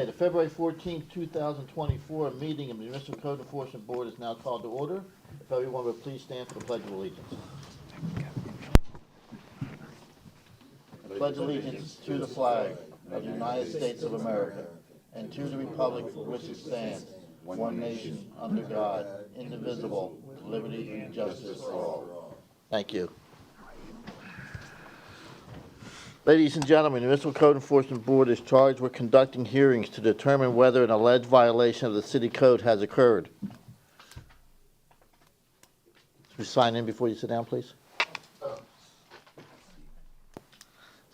Okay, the February 14th, 2024 meeting of the Municipal Code Enforcement Board is now called to order. If everyone would please stand for the Pledge of Allegiance. I pledge allegiance to the flag of the United States of America and to the republic for which it stands, one nation, under God, indivisible, with liberty and justice for all. Thank you. Ladies and gentlemen, the Municipal Code Enforcement Board is charged with conducting hearings to determine whether an alleged violation of the city code has occurred. Will you sign in before you sit down, please? Is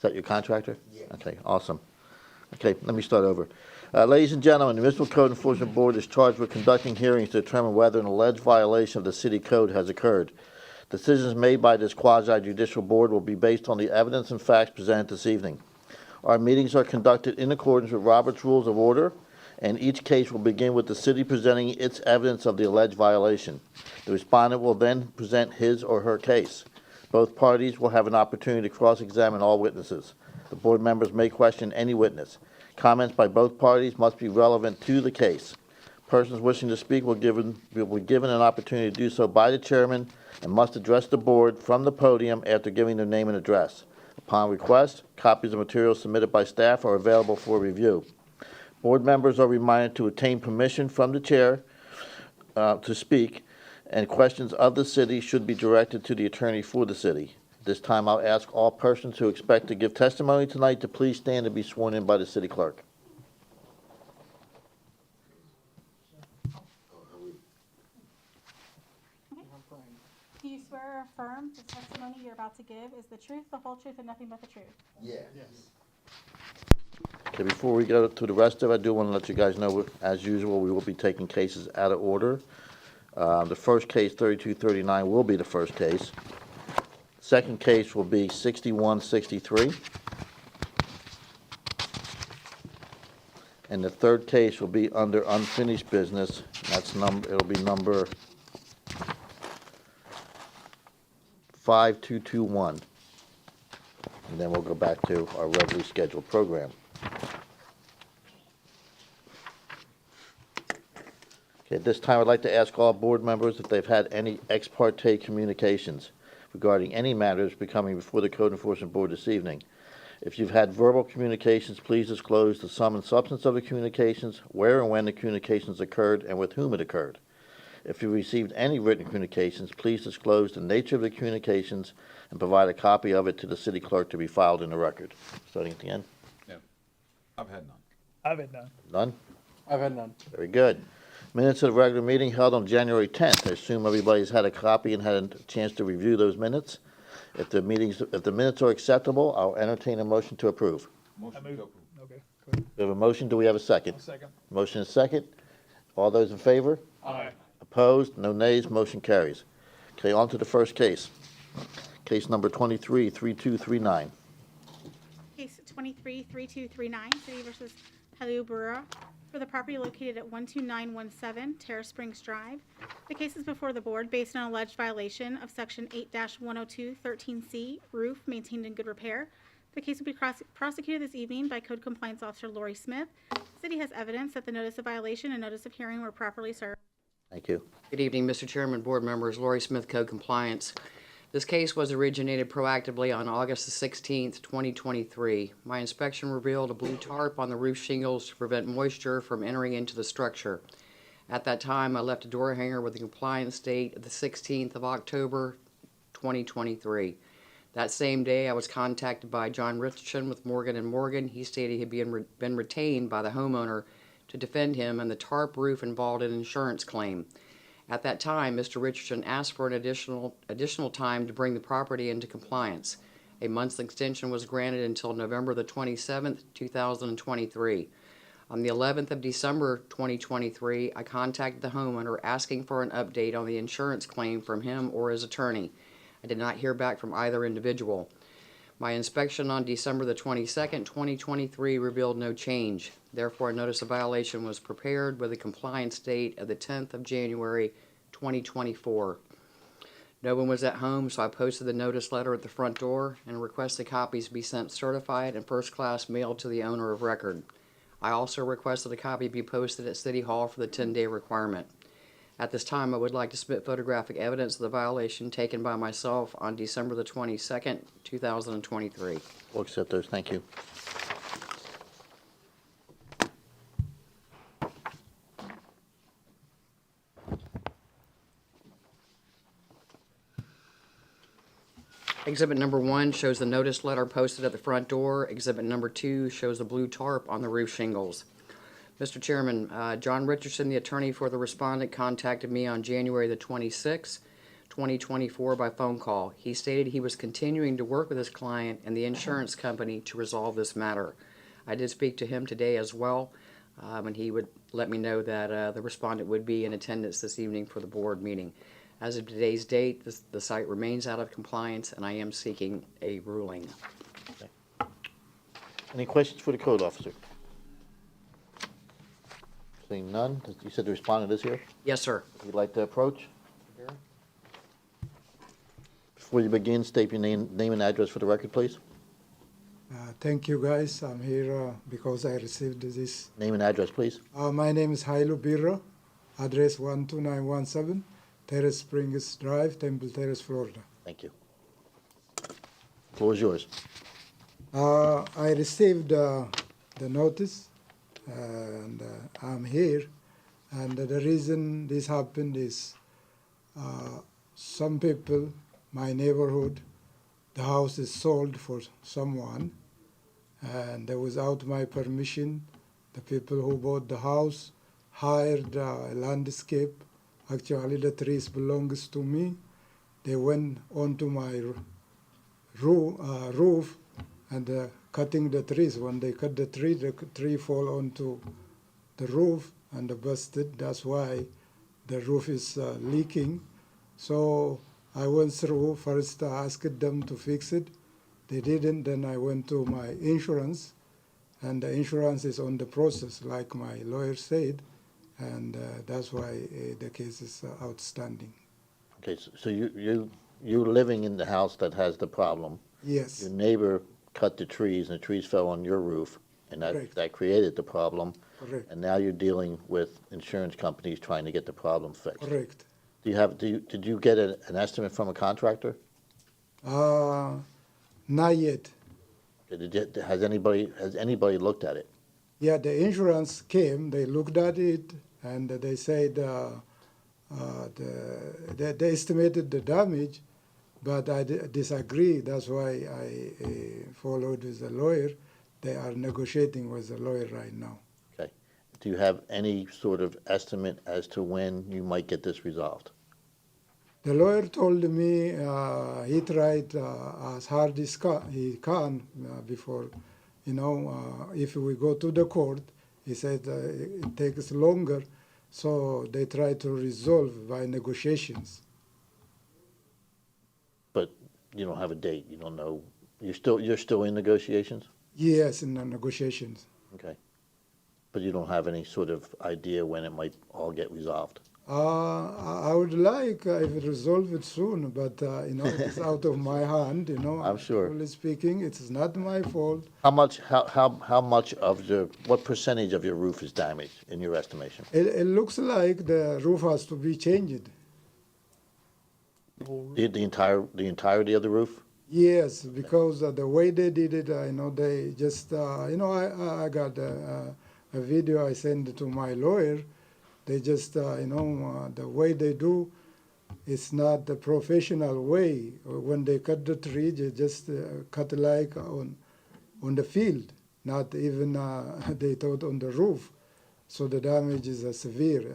that your contractor? Yeah. Okay, awesome. Okay, let me start over. Ladies and gentlemen, the Municipal Code Enforcement Board is charged with conducting hearings to determine whether an alleged violation of the city code has occurred. Decisions made by this quasi-judicial board will be based on the evidence and facts presented this evening. Our meetings are conducted in accordance with Robert's Rules of Order, and each case will begin with the city presenting its evidence of the alleged violation. The respondent will then present his or her case. Both parties will have an opportunity to cross-examine all witnesses. The board members may question any witness. Comments by both parties must be relevant to the case. Persons wishing to speak will be given an opportunity to do so by the chairman and must address the board from the podium after giving their name and address. Upon request, copies of materials submitted by staff are available for review. Board members are reminded to obtain permission from the chair to speak, and questions of the city should be directed to the attorney for the city. This time I'll ask all persons who expect to give testimony tonight to please stand and be sworn in by the city clerk. Do you swear or affirm the testimony you're about to give is the truth, the whole truth, and nothing but the truth? Yes. Okay, before we go to the rest of it, I do want to let you guys know, as usual, we will be taking cases out of order. The first case, 3239, will be the first case. Second case will be 6163. And the third case will be under unfinished business. That's it'll be number 5221. And then we'll go back to our regularly scheduled program. Okay, at this time, I'd like to ask all board members if they've had any ex parte communications regarding any matters becoming before the Code Enforcement Board this evening. If you've had verbal communications, please disclose the sum and substance of the communications, where and when the communications occurred, and with whom it occurred. If you received any written communications, please disclose the nature of the communications and provide a copy of it to the city clerk to be filed in the record. Starting at the end. Yeah, I've had none. I've had none. None? I've had none. Very good. Minutes of the regular meeting held on January 10th. I assume everybody's had a copy and had a chance to review those minutes. If the minutes are acceptable, I'll entertain a motion to approve. Motion to approve. Okay, good. We have a motion. Do we have a second? I'll second. Motion is second. All those in favor? Aye. Opposed? No nays. Motion carries. Okay, on to the first case. Case number 23-3239. Case 23-3239, City versus Halubura, for the property located at 12917 Terrace Springs Drive. The case is before the board based on alleged violation of Section 8-102-13C, roof maintained in good repair. The case will be prosecuted this evening by Code Compliance Officer Lori Smith. The city has evidence that the notice of violation and notice of hearing were properly served. Thank you. Good evening, Mr. Chairman, board members. Lori Smith, Code Compliance. This case was originated proactively on August the 16th, 2023. My inspection revealed a blue tarp on the roof shingles to prevent moisture from entering into the structure. At that time, I left a door hanger with the compliance date of the 16th of October, 2023. That same day, I was contacted by John Richardson with Morgan & Morgan. He stated he had been retained by the homeowner to defend him, and the tarp roof involved an insurance claim. At that time, Mr. Richardson asked for an additional time to bring the property into compliance. A month's extension was granted until November the 27th, 2023. On the 11th of December 2023, I contacted the homeowner asking for an update on the insurance claim from him or his attorney. I did not hear back from either individual. My inspection on December the 22nd, 2023 revealed no change. Therefore, a notice of violation was prepared with a compliance date of the 10th of January, 2024. No one was at home, so I posted the notice letter at the front door and requested copies be sent certified and first class mailed to the owner of record. I also requested a copy be posted at City Hall for the 10-day requirement. At this time, I would like to submit photographic evidence of the violation taken by myself on December the 22nd, 2023. We'll accept those, thank you. Exhibit number 1 shows the notice letter posted at the front door. Exhibit number 2 shows the blue tarp on the roof shingles. Mr. Chairman, John Richardson, the attorney for the respondent, contacted me on January the 26th, 2024 by phone call. He stated he was continuing to work with his client and the insurance company to resolve this matter. I did speak to him today as well, and he would let me know that the respondent would be in attendance this evening for the board meeting. As of today's date, the site remains out of compliance, and I am seeking a ruling. Any questions for the code officer? Seeing none, you said the respondent is here? Yes, sir. Would you like to approach? Before you begin, state your name and address for the record, please. Thank you, guys. I'm here because I received this. Name and address, please. My name is Hailu Birra, address 12917, Terrace Springs Drive, Temple Terrace, Florida. Thank you. Floor is yours. I received the notice, and I'm here. And the reason this happened is some people, my neighborhood, the house is sold for someone, and without my permission, the people who bought the house hired a landscape. Actually, the trees belongs to me. They went onto my roof and cutting the trees. When they cut the tree fall onto the roof and busted. That's why the roof is leaking. So I went through, first I asked them to fix it. They didn't. Then I went to my insurance, and the insurance is on the process, like my lawyer said, and that's why the case is outstanding. Okay, so you're living in the house that has the problem. Yes. Your neighbor cut the trees, and the trees fell on your roof, and Correct. that created the problem. Correct. And now you're dealing with insurance companies trying to get the problem fixed. Correct. Did you get an estimate from a contractor? Not yet. Has anybody looked at it? Yeah, the insurance came, they looked at it, and they said they estimated the damage, but I disagree. That's why I followed with the lawyer. They are negotiating with the lawyer right now. Okay. Do you have any sort of estimate as to when you might get this resolved? The lawyer told me he tried as hard as he can before, if we go to the court, he said it takes longer, so they try to resolve by negotiations. But you don't have a date. You don't know. You're still in negotiations? Yes, in the negotiations. Okay. But you don't have any sort of idea when it might all get resolved? I would like if it resolve it soon, but it's out of my hand. I'm sure. Truly speaking, it's not my fault. How much of what percentage of your roof is damaged in your estimation? It looks like the roof has to be changed. The entirety of the roof? Yes, because the way they did it, they just, I got a video I sent to my lawyer. They just, the way they do, it's not the professional way. When they cut the tree, they just cut like on the field, not even they thought on the roof. So the damage is severe.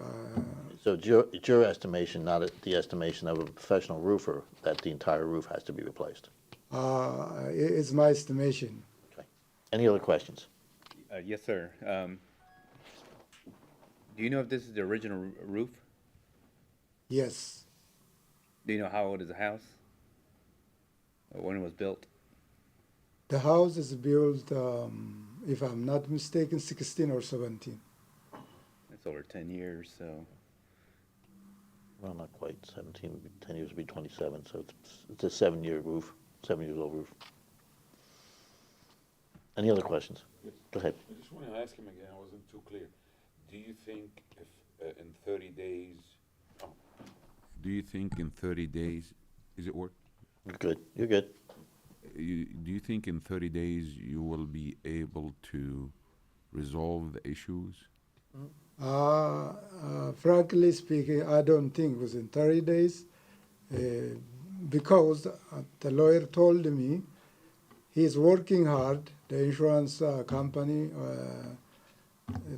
So it's your estimation, not the estimation of a professional roofer, that the entire roof has to be replaced? It's my estimation. Okay. Any other questions? Yes, sir. Do you know if this is the original roof? Yes. Do you know how old is the house? Or when it was built? The house is built, if I'm not mistaken, 16 or 17. It's over 10 years, so. Well, not quite. 17, 10 years would be 27, so it's a 7-year roof, 7 years old roof. Any other questions? Go ahead. I just want to ask him again, I wasn't too clear. Do you think if, in 30 days, oh, do you think in 30 days, is it work? You're good. You're good. Do you think in 30 days you will be able to resolve the issues? Frankly speaking, I don't think within 30 days, because the lawyer told me he's working hard. The insurance company,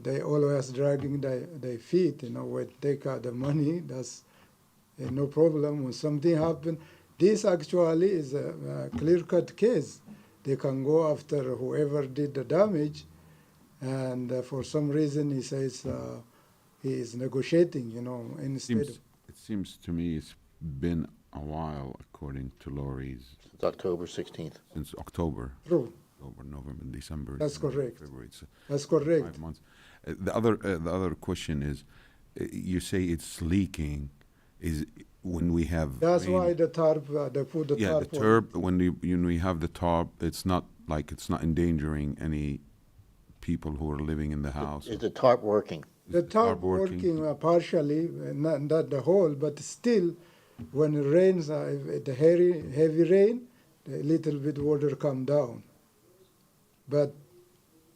they always dragging their feet. When they got the money, that's no problem. When something happen, this actually is a clear-cut case. They can go after whoever did the damage, and for some reason he says he is negotiating, instead of. It seems to me it's been a while, according to Lori's, It's October 16th. since October. True. October, November, December. That's January, correct. February. It's That's correct. 5 months. The other question is, you say it's leaking. Is when we have That's rain- why the tarp, they put the yeah, tarp the on. turb, when we have the tarp, it's not endangering any people who are living in the house. Is the tarp working? The tarp working partially, not the whole, but still, when it rains, the heavy rain, a little bit water come down. But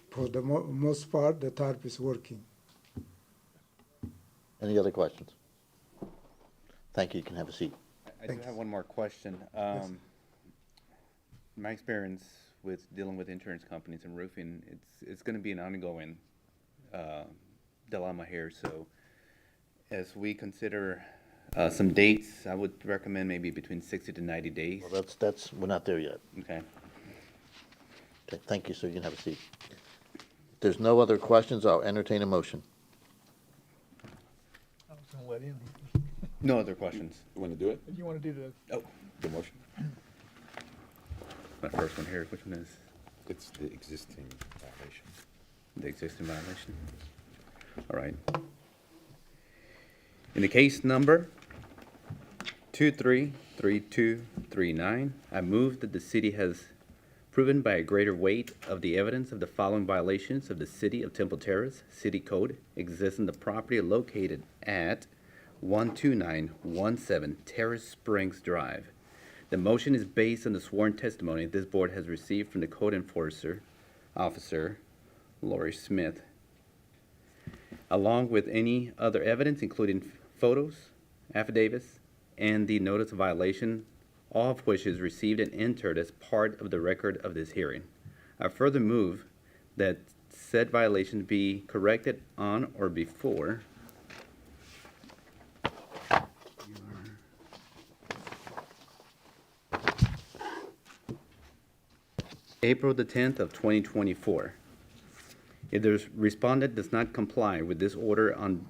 for the most part, the tarp is working. Any other questions? Thank you. You can have a seat. I do have one more question. My experience with dealing with insurance companies and roofing, it's gonna be an ongoing, dilemma here, so as we consider, some dates, I would recommend maybe between 60 to 90 days. Well, we're not there yet. Okay. Okay, thank you, sir. You can have a seat. If there's no other questions, I'll entertain a motion. I was gonna let in. No other questions? You want to do it? You wanna do the, Oh, The motion? my first one here, which one is It's the existing violation. the existing violation? All right. In the case number 233239, I move that the city has proven by a greater weight of the evidence of the following violations of the City of Temple Terrace City Code exist in the property located at 12917 Terrace Springs Drive. The motion is based on the sworn testimony this board has received from the code enforcer officer, Lori Smith, along with any other evidence, including photos, affidavits, and the notice of violation, all of which is received and entered as part of the record of this hearing. I further move that said violation be corrected on or before April the 10th of 2024. If the respondent does not comply with this order on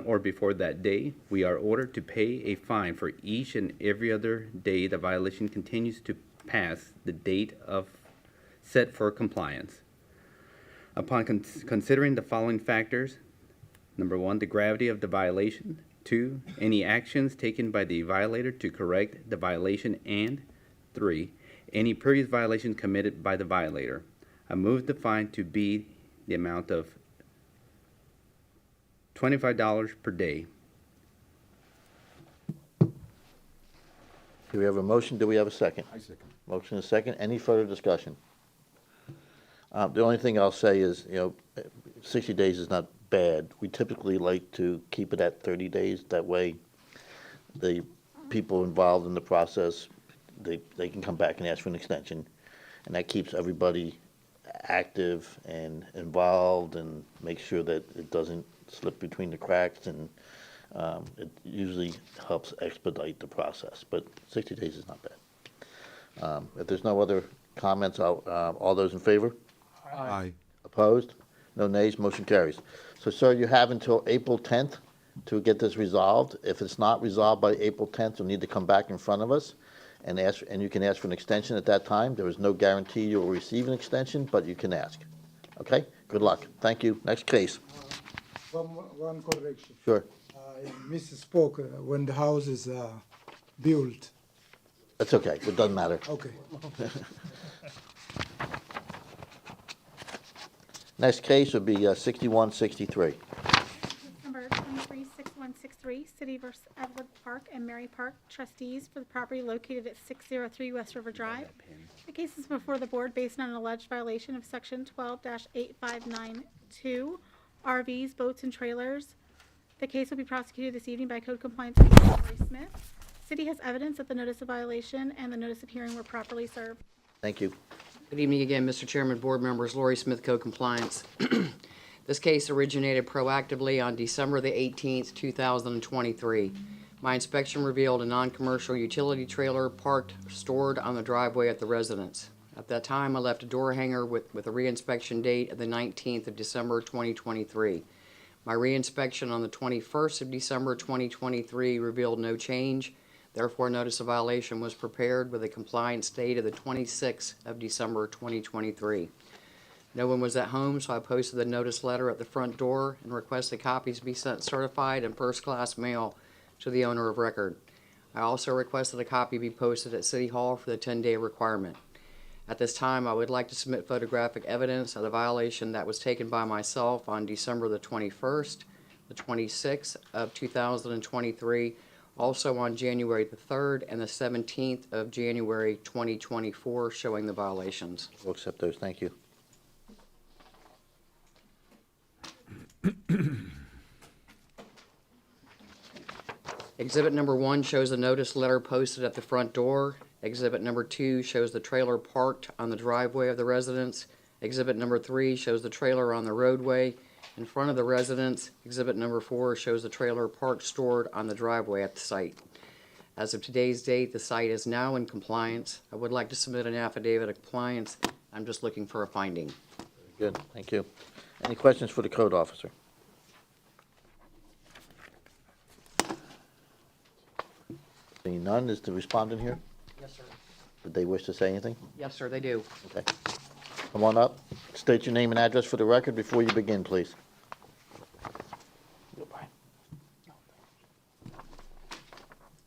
or before that day, we are ordered to pay a fine for each and every other day the violation continues to pass the date of set for compliance. Upon considering the following factors: number one, the gravity of the violation; two, any actions taken by the violator to correct the violation; and three, any previous violation committed by the violator. I move the fine to be the amount of $25 per day. Do we have a motion? Do we have a second? I second. Motion is second. Any further discussion? The only thing I'll say is, 60 days is not bad. We typically like to keep it at 30 days. That way, the people involved in the process, they can come back and ask for an extension. And that keeps everybody active and involved and makes sure that it doesn't slip between the cracks, and it usually helps expedite the process. But 60 days is not bad. If there's no other comments, all those in favor? Aye. Opposed? No nays, motion carries. So, sir, you have until April 10th to get this resolved. If it's not resolved by April 10th, you'll need to come back in front of us and you can ask for an extension at that time. There is no guarantee you'll receive an extension, but you can ask. Okay? Good luck. Thank you. Next case. One correction. Sure. I misspoke when the house is built. That's okay. It doesn't matter. Okay. Next case would be 6163. Number 236163, City vs. Edward Park and Mary Park trustees for the property located at 603 West River Drive. The case is before the board based on an alleged violation of Section 12-8592, RVs, boats, and trailers. The case will be prosecuted this evening by Code Compliance Officer Lori Smith. City has evidence that the notice of violation and the notice of hearing were properly served. Thank you. Good evening again, Mr. Chairman, board members, Lori Smith, Code Compliance. This case originated proactively on December the 18th, 2023. My inspection revealed a non-commercial utility trailer parked, stored on the driveway at the residence. At that time, I left a door hanger with a reinspection date of the 19th of December 2023. My reinspection on the 21st of December 2023 revealed no change. Therefore, notice of violation was prepared with a compliance date of the 26th of December 2023. No one was at home, so I posted the notice letter at the front door and requested copies be sent certified in first-class mail to the owner of record. I also requested a copy be posted at City Hall for the 10-day requirement. At this time, I would like to submit photographic evidence of the violation that was taken by myself on December the 21st, the 26th of 2023, also on January the 3rd and the 17th of January 2024, showing the violations. We'll accept those. Thank you. Exhibit number 1 shows a notice letter posted at the front door. Exhibit number 2 shows the trailer parked on the driveway of the residence. Exhibit number 3 shows the trailer on the roadway in front of the residence. Exhibit number 4 shows the trailer parked stored on the driveway at the site. As of today's date, the site is now in compliance. I would like to submit an affidavit of compliance. I'm just looking for a finding. Good. Thank you. Any questions for the code officer? Seeing none, is the respondent here? Yes, sir. Did they wish to say anything? Yes, sir, they do. Okay. Come on up. State your name and address for the record before you begin, please.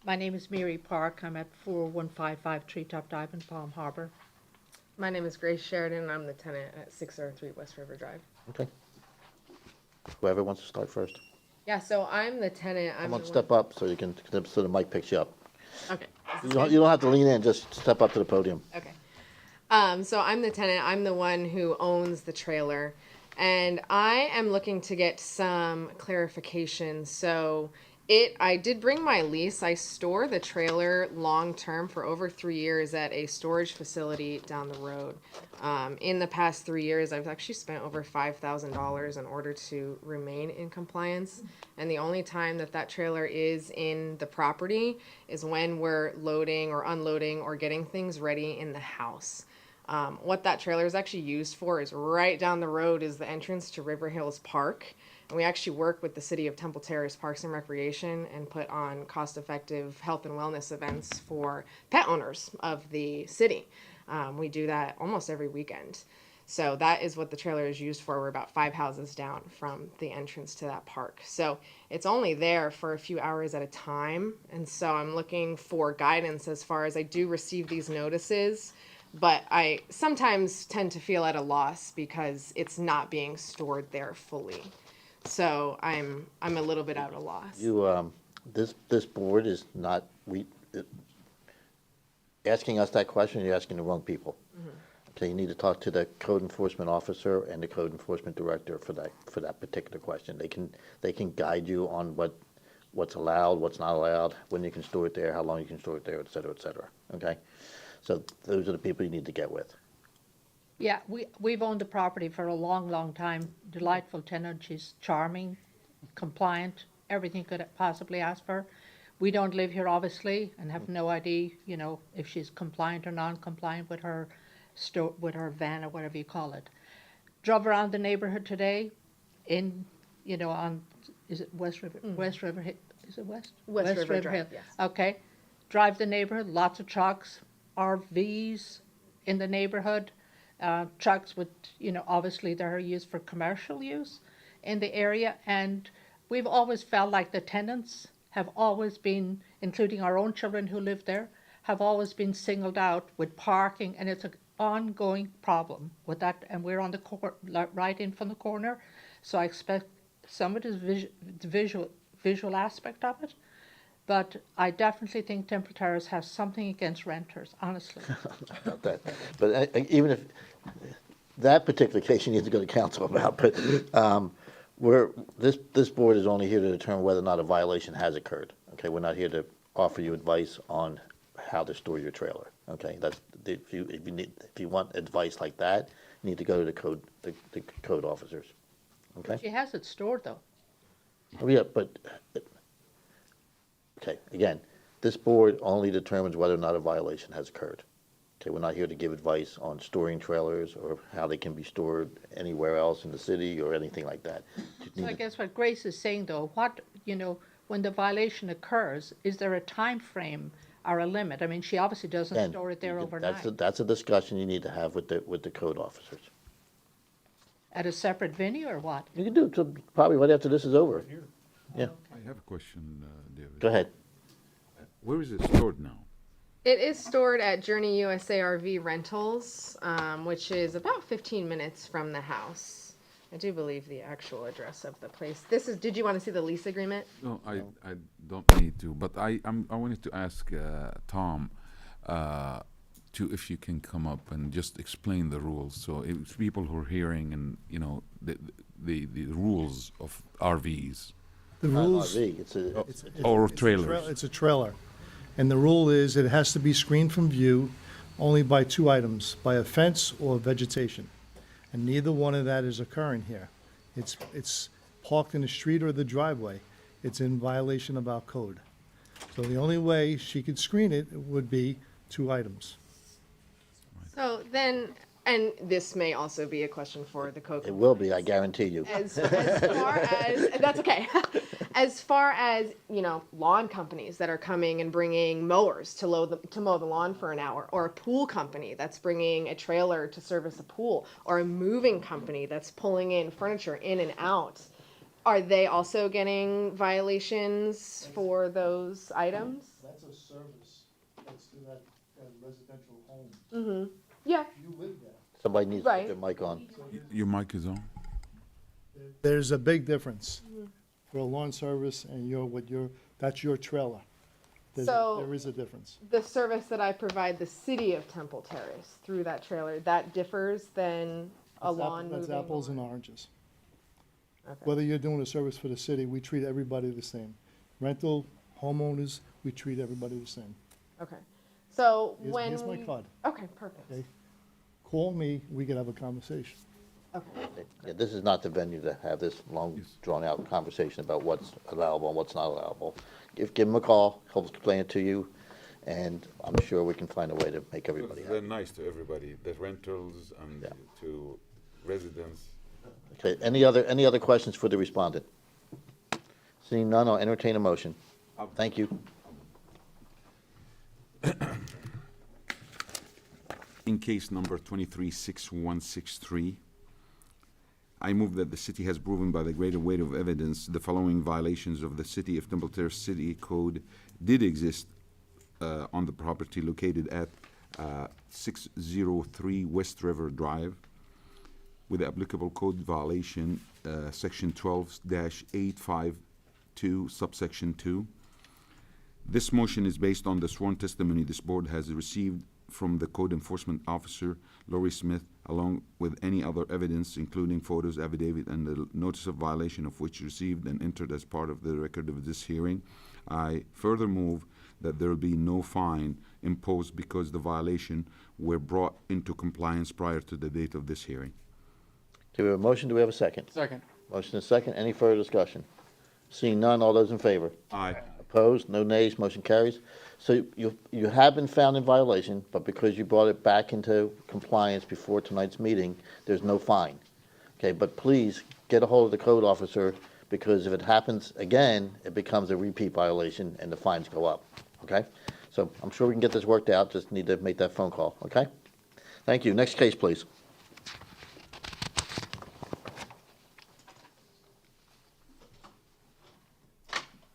My name is Mary Park. I'm at 4155 Treetop Drive in Palm Harbor. My name is Grace Sheridan. I'm the tenant at 603 West River Drive. Okay. Whoever wants to start first. Yeah, so I'm the tenant. Come on, step up so you can, so the mic picks you up. Okay. You don't have to lean in, just step up to the podium. Okay. So I'm the tenant. I'm the one who owns the trailer. And I am looking to get some clarification. So I did bring my lease. I store the trailer long-term for over 3 years at a storage facility down the road. In the past 3 years, I've actually spent over $5,000 in order to remain in compliance. And the only time that trailer is in the property is when we're loading or unloading or getting things ready in the house. What that trailer is actually used for is right down the road is the entrance to River Hills Park. And we actually work with the City of Temple Terrace Parks and Recreation and put on cost-effective health and wellness events for pet owners of the city. We do that almost every weekend. So that is what the trailer is used for. We're about 5 houses down from the entrance to that park. So it's only there for a few hours at a time. And so I'm looking for guidance as far as I do receive these notices, but I sometimes tend to feel at a loss because it's not being stored there fully. So I'm a little bit at a loss. You, this board is not, asking us that question, you're asking the wrong people. Okay, you need to talk to the code enforcement officer and the code enforcement director for that particular question. They can guide you on what's allowed, what's not allowed, when you can store it there, how long you can store it there, et cetera, okay? So those are the people you need to get with. Yeah, we've owned the property for a long, long time. Delightful tenant. She's charming, compliant, everything could possibly ask for. We don't live here, obviously, and have no idea, if she's compliant or non-compliant with her van or whatever you call it. Drove around the neighborhood today on, is it West River? West River, is it West? West River Drive, yes. Okay. Drive the neighborhood, lots of trucks, RVs in the neighborhood. Trucks with, obviously they're used for commercial use in the area. And we've always felt like the tenants have always been, including our own children who live there, have always been singled out with parking. And ongoing problem with that, and we're on the right in from the corner, so I expect some of it is the visual aspect of it, but I definitely think Temple Terrace has something against renters, honestly. About that. But even if, that particular case you need to go to council about, but this board is only here to determine whether or not a violation has occurred. Okay, we're not here to offer you advice on how to store your trailer. Okay, that's, if you want advice like that, you need to go to the code officers. Okay? She has it stored, though. Oh, yeah, but, okay, again, this board only determines whether or not a violation has occurred. Okay, we're not here to give advice on storing trailers or how they can be stored anywhere else in the city or anything like that. You So I need to- guess what Grace is saying, though, when the violation occurs, is there a time frame or a limit? I mean, she obviously doesn't Again, store it there overnight. That's a discussion you need to have with the code officers. At a separate venue or what? You can do it till probably right after this is over. Yeah, I have a question, David. go ahead. Where is it stored now? It is stored at Journey USA RV Rentals, which is about 15 minutes from the house. I do believe the actual address of the place. Did you want to see the lease agreement? No, I don't need to, but I wanted to ask Tom if you can come up and just explain the rules. So if people who are hearing and, the rules of RVs The Not an rules, RV, it's or it's a trailers. it's a trailer. And the rule is it has to be screened from view only by two items, by a fence or vegetation. And neither one of that is occurring here. It's parked in the street or the driveway. It's in violation of our code. So the only way she could screen it would be two items. So then, and this may also be a question for the code. It will be, I guarantee you. As far as that's okay. As far as lawn companies that are coming and bringing mowers to mow the lawn for an hour, or a pool company that's bringing a trailer to service a pool, or a moving company that's pulling in furniture in and out, are they also getting violations for those items? That's a service. That's to that residential home. Mm-hmm. Yeah. You live there. Somebody needs to Right. put their mic on. Your mic is on? There's a big difference for a lawn service and that's your trailer. So- There is a difference. The service that I provide the city of Temple Terrace through that trailer, that differs than a lawn That's moving. apples and oranges. Okay. Whether you're doing a service for the city, we treat everybody the same. Rental, homeowners, we treat everybody the same. Okay. So when Here's my we- card. Okay, perfect. Okay. Call me, we can have a conversation. Okay. Yeah, this is not the venue to have this long, drawn-out conversation about what's allowable and what's not allowable. Give them a call, he'll explain it to you, and I'm sure we can find a way to make everybody They're happy. nice to everybody, the rentals and Yeah. to residents. Okay, any other questions for the respondent? Seeing none, I'll entertain a motion. Thank you. In case number 236163, I move that the city has proven by the greater weight of evidence the following violations of the City of Temple Terrace City Code did exist on the property located at 603 West River Drive, with the applicable code violation, section 12-852, subsection 2. This motion is based on the sworn testimony this board has received from the code enforcement officer, Lori Smith, along with any other evidence, including photos, affidavit, and the notice of violation of which received and entered as part of the record of this hearing. I further move that there will be no fine imposed because the violation were brought into compliance prior to the date of this hearing. Do we have a motion? Do we have a second? Second. Motion is second. Any further discussion? Seeing none, all those in favor? Aye. Opposed? No nays? Motion carries. So you have been found in violation, but because you brought it back into compliance before tonight's meeting, there's no fine. Okay, but please get a hold of the code officer, because if it happens again, it becomes a repeat violation and the fines go up. Okay? So I'm sure we can get this worked out. Just need to make that phone call. Okay? Thank you. Next case, please.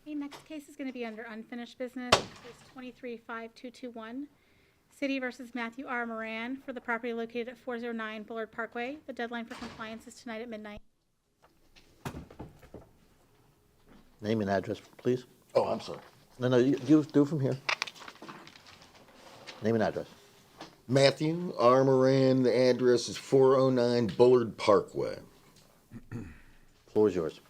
Okay, next case is going to be under unfinished business, case 235221, City versus Matthew R. Moran for the property located at 409 Bullard Parkway. The deadline for compliance is tonight at midnight. Name and address, please. Oh, I'm sorry. No, you do it from here. Name and address. Matthew R. Moran, the address is 409 Bullard Parkway. Floor is yours.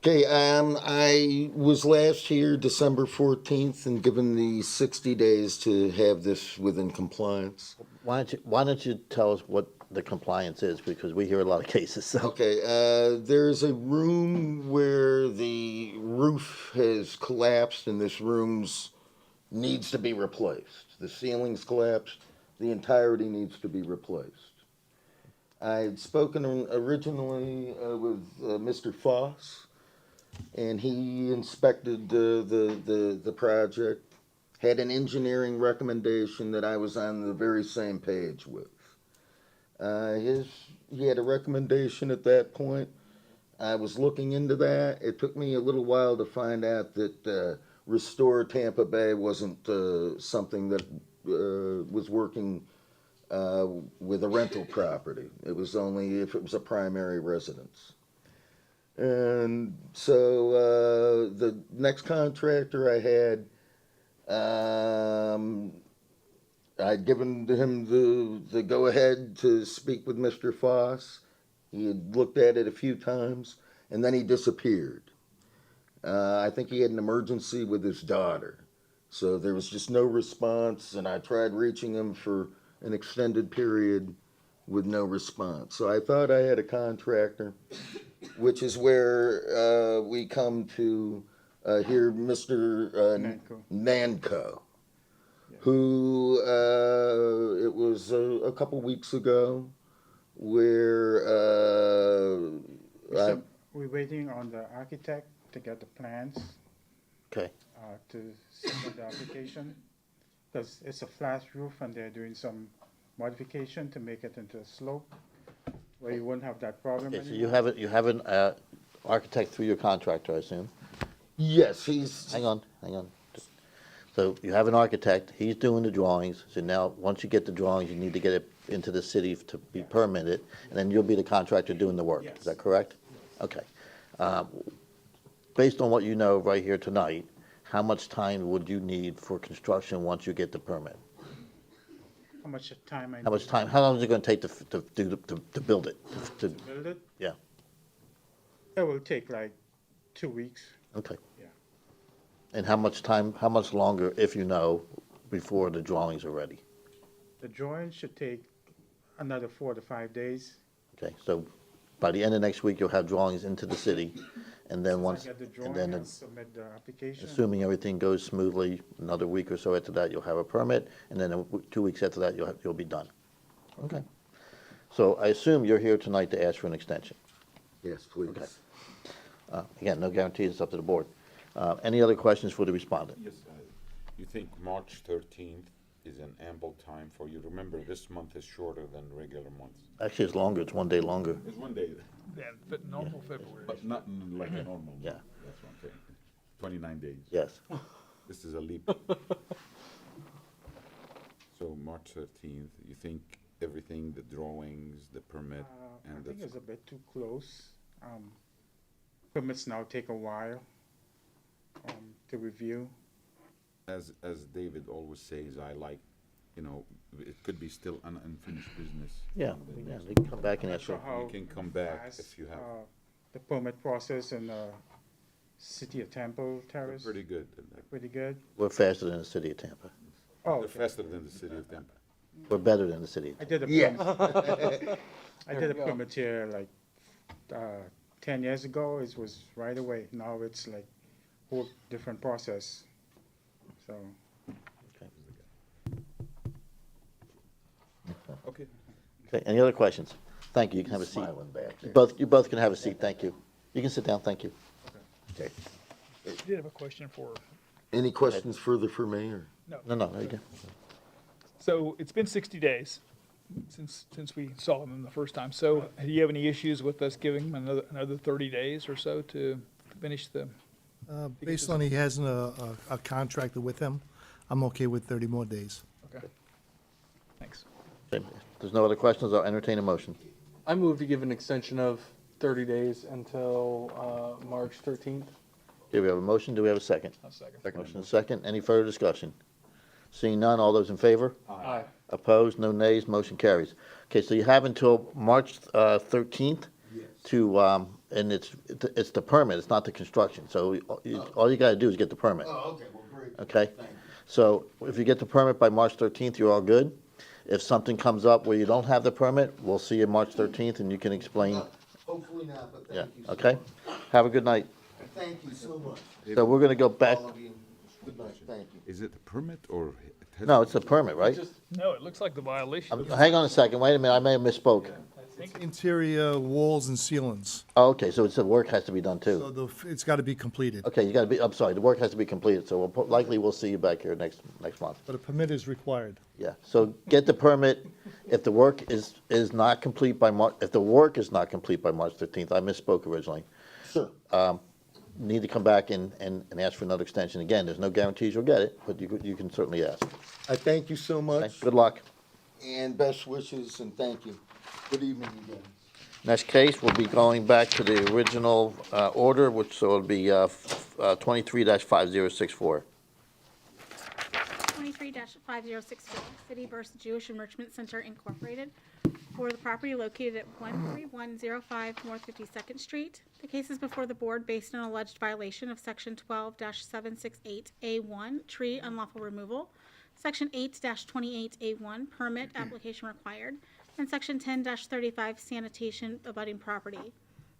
Okay, I was last here December 14th and given the 60 days to have this within compliance. Why don't you tell us what the compliance is, because we hear a lot of cases, so. Okay, there's a room where the roof has collapsed and this room's needs to be replaced. The ceiling's collapsed, the entirety needs to be replaced. I had spoken originally with Mr. Foss, and he inspected the project, had an engineering recommendation that I was on the very same page with. He had a recommendation at that point. I was looking into that. It took me a little while to find out that Restore Tampa Bay wasn't something that was working with a rental property. It was only if it was a primary residence. And so the next contractor I had, I'd given him the go-ahead to speak with Mr. Foss. He had looked at it a few times, and then he disappeared. I think he had an emergency with his daughter. So there was just no response, and I tried reaching him for an extended period with no response. So I thought I had a contractor, which is where we come to hear Mr. Nanco, who it was a couple weeks ago where we're waiting on the architect to get the plans Okay. to submit the application, because it's a flat roof and they're doing some modification to make it into a slope where you won't have that problem Okay, so anymore. you have an architect through your contractor, I assume? yes, he's Hang on. So you have an architect, he's doing the drawings, so now, once you get the drawings, you need to get it into the city to be permitted, and then you'll be the contractor doing the work, is that correct? Okay. Based on what you know right here tonight, how much time would you need for construction once you get the permit? How much time I How much need time, how long is it gonna take to build it? to build it? Yeah, It will take like 2 weeks. okay. Yeah. And how much longer, if you know, before the drawings are ready? The drawing should take another 4 to 5 days. Okay, so by the end of next week, you'll have drawings into the city, and then Since once, I get the and drawing then, and submit the application. assuming everything goes smoothly, another week or so after that, you'll have a permit, and then 2 weeks after that, you'll be done. Okay. So I assume you're here tonight to ask for an extension. yes, please. Okay. Again, no guarantees, it's up to the board. Any other questions for the respondent? Yes, you think March 13th is an ample time for you? Remember, this month is shorter than regular months. Actually, it's longer, it's one day longer. It's one day, Yeah, but normal February. but not like a normal month. Yeah. That's what I'm saying. 29 days. Yes. This is a leap. So March 13th, you think everything, the drawings, the permit, I and think the... it's a bit too close. Permits now take a while to review. As David always says, I like, it could be still an unfinished business. Yeah, And yeah, they can come back and ask Sure for, how You can come back fast, if you have, the permit process in City of Temple they're Terrace. pretty good. Pretty good. we're faster than the city of Tampa. Oh, They're okay. faster than the city of Tampa. We're better than the city. I did a Yeah. permit. I did a permit here like 10 years ago. It was right away. Now it's like whole different process. So Okay. Okay, any other questions? Thank you, you can have a seat. Smiling back there. You both can have a seat, thank you. You can sit down, thank you. Okay. I did have a question for, Any questions further for me, or? No, you can. so it's been 60 days since we saw them the first time. So do you have any issues with us giving them another 30 days or so to finish the? Based on he has a contractor with him, I'm okay with 30 more days. Okay. Thanks. Okay, if there's no other questions, I'll entertain a motion. I move to give an extension of 30 days until March 13th. Okay, we have a motion, do we have a second? I'll second. Motion is second, any further discussion? Seeing none, all those in favor? Aye. Opposed, no nays, motion carries. Okay, so you have until March 13th to, and it's the permit, it's not the construction, so all you gotta do is get the permit. Oh, okay, well, great. Okay? Thank you. So if you get the permit by March 13th, you're all good. If something comes up where you don't have the permit, we'll see you March 13th and you can explain. Hopefully not, but Yeah, thank you. so okay? much. Have a good night. Thank you so much. So we're gonna go back, All of you. Good night, thank you. Is it a permit or? no, it's a permit, right? No, it looks like the violation. Hang on a second, wait a minute, I may have misspoke. Interior walls and ceilings. Oh, okay, so it's, the work has to be done So too. it's got to be completed. Okay, you gotta be, I'm sorry, the work has to be completed, so likely we'll see you back here next month. But a permit is required. Yeah, so get the permit. If the work is not complete by if the work is not complete by March 13th, I misspoke originally. Sure. Need to come back and ask for another extension. Again, there's no guarantees you'll get it, but you can certainly ask. I thank you so Okay, much, good luck. and best wishes, and thank you. Good evening again. Next case, we'll be going back to the original order, which, so it'll be 23-5064. 23-5064, City vs. Jewish Enrichment Center Incorporated, for the property located at 13105 North 52nd Street. The case is before the board based on alleged violation of Section 12-768A1, tree unlawful removal, Section 8-28A1, permit application required, and Section 10-35, sanitation abutting property.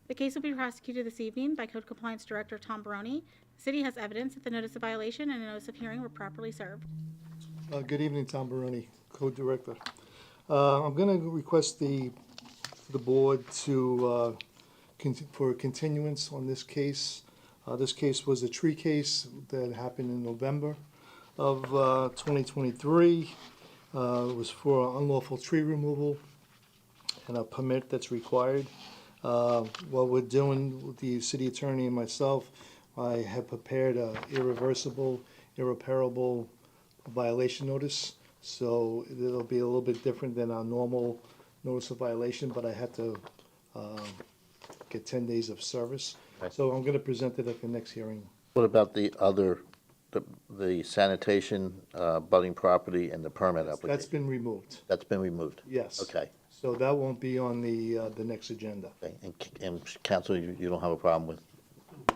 The case will be prosecuted this evening by Code Compliance Director Tom Baroni. The city has evidence that the notice of violation and a notice of hearing were properly served. Good evening, Tom Baroni, Code Director. I'm going to request the board to, for a continuance on this case. This case was a tree case that happened in November of 2023. It was for unlawful tree removal and a permit that's required. What we're doing with the city attorney and myself, I have prepared a irreparable violation notice. So it'll be a little bit different than our normal notice of violation, but I had to get 10 days of service. Okay. So I'm going to present it at the next hearing. What about the other, the sanitation budding property and the permit That's application? been removed, That's been removed? yes. Okay. So that won't be on the next agenda. Okay, and council, you don't have a problem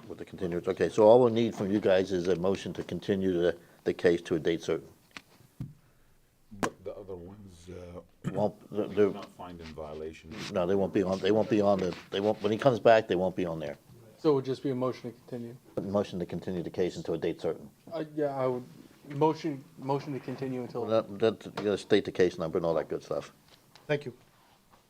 with the continuance? Okay, so all we'll need from you guys is a motion to continue the case to a date certain. But the other ones, Won't, they're not find in violation. no, they won't be on when he comes back, they won't be on there. So it would just be a motion to continue. Motion to continue the case until a date certain. Yeah, I would, motion to continue until. You gotta state the case number and all that good stuff. Thank you.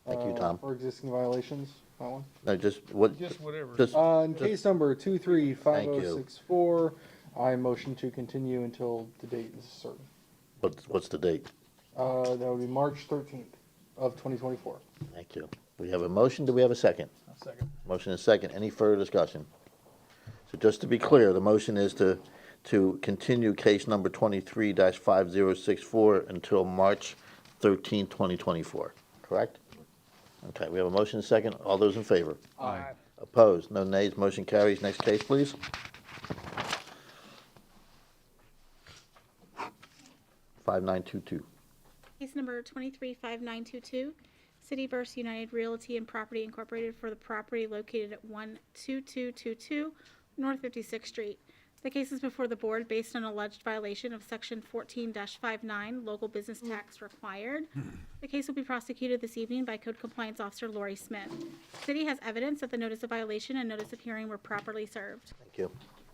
Thank you, Tom. For existing violations, that one. No, just what? Just whatever. Just, In case number 235064, I motion to continue until the date is certain. what's the date? That would be March 13th of 2024. Thank you. We have a motion, do we have a second? I'll second. Motion is second. Any further discussion? So just to be clear, the motion is to continue case number 23-5064 until March 13, 2024, correct? Okay, we have a motion and a second. All those in favor? Aye. Opposed? No nays. Motion carries. Next case, please. (5922). Case number 235922, City vs. United Realty and Property Incorporated, for the property located at 12222 North 56th Street. The case is before the board based on alleged violation of Section 14-59, local business tax required. The case will be prosecuted this evening by Code Compliance Officer Lori Smith. The city has evidence that the notice of violation and notice of hearing were properly served. Thank you.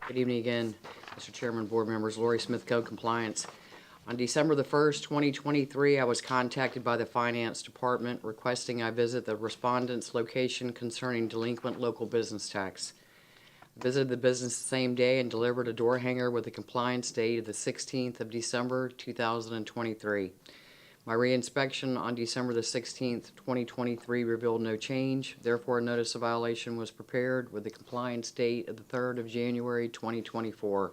Good evening again, Mr. Chairman, board members. Lori Smith, Code Compliance. On December the 1st, 2023, I was contacted by the Finance Department requesting I visit the respondent's location concerning delinquent local business tax. I visited the business the same day and delivered a door hanger with a compliance date of the 16th of December, 2023. My reinspection on December the 16th, 2023 revealed no change. Therefore, a notice of violation was prepared with a compliance date of the 3rd of January, 2024.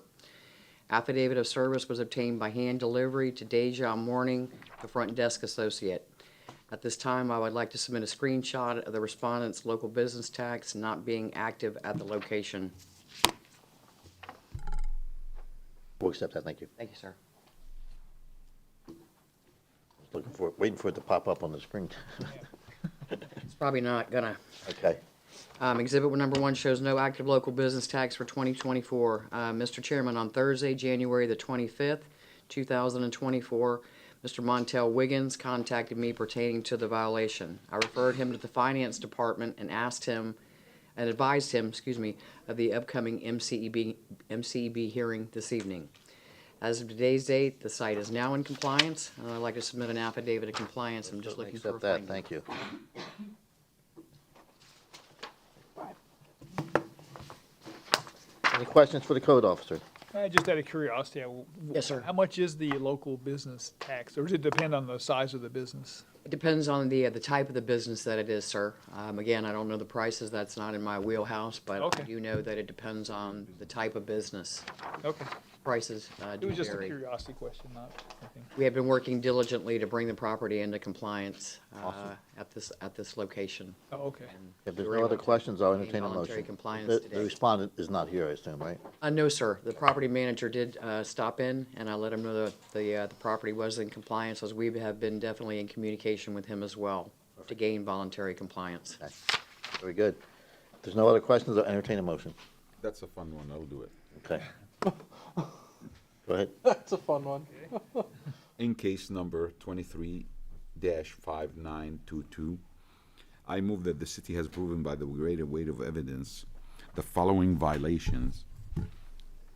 Affidavit of service was obtained by hand delivery to Deja Morning, the front desk associate. At this time, I would like to submit a screenshot of the respondent's local business tax not being active at the location. We'll accept that, thank you. Thank you, sir. Looking for it, waiting for it to pop up on the screen. It's probably not gonna. Okay, Exhibit number 1 shows no active local business tax for 2024. Mr. Chairman, on Thursday, January the 25th, 2024, Mr. Montel Wiggins contacted me pertaining to the violation. I referred him to the Finance Department and advised him, of the upcoming MCEB hearing this evening. As of today's date, the site is now in compliance, and I'd like to submit an affidavit of compliance. I'm just looking for a accept that, finding. thank you. Any questions for the code officer? Just out of curiosity, Yes, sir. how much is the local business tax, or does it depend on the size of the business? It depends on the type of the business that it is, sir. Again, I don't know the prices, that's not in my wheelhouse, but I Okay. do know that it depends on the type of business. Okay, Prices it do was just a vary. curiosity question, not anything. We have been working diligently to bring the property into compliance Awesome. at this location. Oh, okay. If there's We were no other able to questions, I'll obtain entertain a voluntary motion. compliance The today. respondent is not here, I assume, right? No, sir. The property manager did stop in, and I let him know that the property was in compliance, as we have been definitely in communication with him as well to gain voluntary compliance. Okay. Very good. If there's no other questions, I'll entertain a motion. That's a fun one, I'll do it. Okay. Go ahead. That's a fun one. In case number 23-5922, I move that the city has proven by the greater weight of evidence the following violations